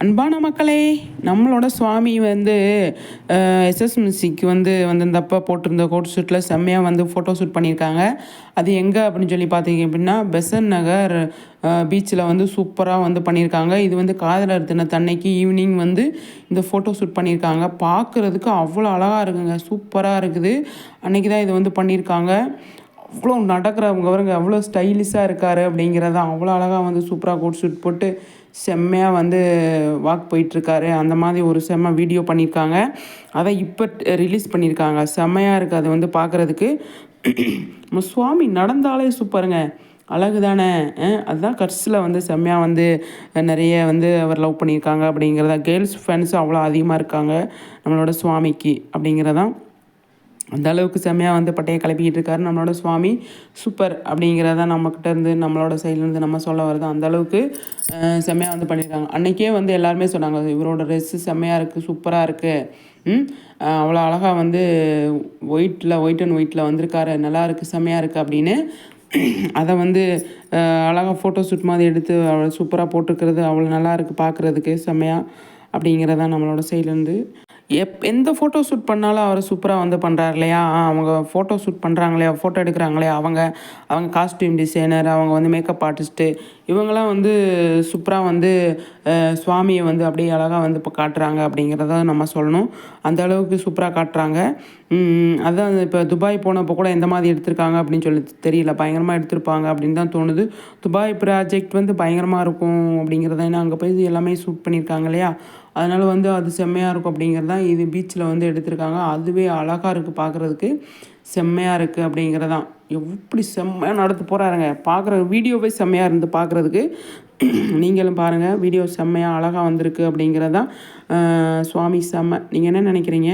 அன்பான மக்களே, நம்மளோட சுவாமி வந்து எஸ்எஸ்எம்சிக்கு வந்திருந்தப்போ போட்டிருந்த கோட் ஷூட்டில் செம்மையாக ஃபோட்டோ ஷூட் பண்ணியிருக்காங்க. அது எங்கே அப்படின்னு சொல்லி பார்த்தீங்க அப்படின்னா, பெசன் நகர் பீச்சில் சூப்பராக பண்ணியிருக்காங்க. இது காதலர் தினத்தன்னைக்கு ஈவினிங் இந்த ஃபோட்டோ ஷூட் பண்ணியிருக்காங்க. பார்க்குறதுக்கு அவ்வளோ அழகாக இருக்குங்க, சூப்பராக இருக்குது. அன்றைக்கி தான் இது பண்ணியிருக்காங்க. அவ்வளோ நடக்கிறவங்க பாருங்க, அவ்வளோ ஸ்டைலிஷாக இருக்கார் அப்படிங்கிறதான். அவ்வளோ அழகாக சூப்பராக கோட் ஷூட் போட்டு செம்மையாக வாக் போயிட்டுருக்காரு. அந்த மாதிரி ஒரு செம்ம வீடியோ பண்ணியிருக்காங்க. அதை இப்போ ரிலீஸ் பண்ணியிருக்காங்க. செம்மையாக இருக்குது அது பார்க்குறதுக்கு. நம்ம சுவாமி நடந்தாலே சூப்பருங்க, அழகு தானே. அதுதான் கட்ஸில் செம்மையாக நிறைய அவர் லவ் பண்ணியிருக்காங்க அப்படிங்கிறதா. கேர்ள்ஸ் ஃபேன்ஸும் அவ்வளோ அதிகமாக இருக்காங்க நம்மளோட சுவாமிக்கு அப்படிங்கிறதான். அந்த அளவுக்கு செம்மையாக பட்டையை கிளப்பிக்கிட்டு இருக்காரு நம்மளோட சுவாமி. சூப்பர் அப்படிங்கிறத நம்மக்கிட்ட இருந்து நம்மளோட சைட்லேருந்து நம்ம சொல்ல வருது. அந்த அளவுக்கு செம்மையாக பண்ணியிருக்காங்க. அன்றைக்கே எல்லாருமே சொன்னாங்க, இவரோட ட்ரெஸ்ஸு செம்மையாக இருக்குது, சூப்பராக இருக்குது, அவ்வளோ அழகாக ஒயிட் அண்ட் ஒயிட்டில் வந்திருக்காரு, நல்லா இருக்குது, செம்மையாக இருக்குது அப்படின்னு. அதை அழகாக ஃபோட்டோ ஷூட் மாதிரி எடுத்து அவ்வளோ சூப்பராக போட்டுருக்கிறது அவ்வளோ நல்லா இருக்குது பார்க்குறதுக்கு, செம்மையாக அப்படிங்கிறதான் நம்மளோட சைட்லேருந்து. எந்த ஃபோட்டோ ஷூட் பண்ணாலும் அவர் சூப்பராக பண்ணுறாரு இல்லையா. அவங்க ஃபோட்டோ ஷூட் பண்ணுறாங்களே, ஃபோட்டோ எடுக்கிறாங்களே, அவங்க காஸ்டியூம் டிசைனர், அவங்க மேக்கப் ஆர்டிஸ்ட்டு, இவங்களாம் சூப்பராக சுவாமியை அப்படியே அழகாக இப்போ காட்டுறாங்க அப்படிங்கிறத நம்ம சொல்லணும். அந்த அளவுக்கு சூப்பராக காட்டுறாங்க. அதான் இப்போ துபாய் போனப்போ கூட எந்த மாதிரி எடுத்திருக்காங்க அப்படின்னு சொல்லி தெரியல, பயங்கரமாக எடுத்திருப்பாங்க அப்படின்னு தான் தோணுது. துபாய் ப்ராஜெக்ட் பயங்கரமாக இருக்கும் அப்படிங்கிறத, ஏன்னா அங்கே போய் எல்லாமே ஷூட் பண்ணியிருக்காங்க இல்லையா. அதனால் அது செம்மையாக இருக்கும் அப்படிங்கிறதான். இது பீச்சில் எடுத்திருக்காங்க. அதுவே அழகாக இருக்குது பார்க்குறதுக்கு, செம்மையாக இருக்குது அப்படிங்கிறதான். எப்படி செம்மையாக நடந்து போகிறாருங்க, பார்க்குற வீடியோவே செம்மையாக இருந்து பார்க்குறதுக்கு. நீங்களும் பாருங்கள், வீடியோ செம்மையாக அழகாக வந்திருக்கு அப்படிங்கிறதான். சுவாமி செம்ம. நீங்கள் என்ன நினைக்கிறீங்க?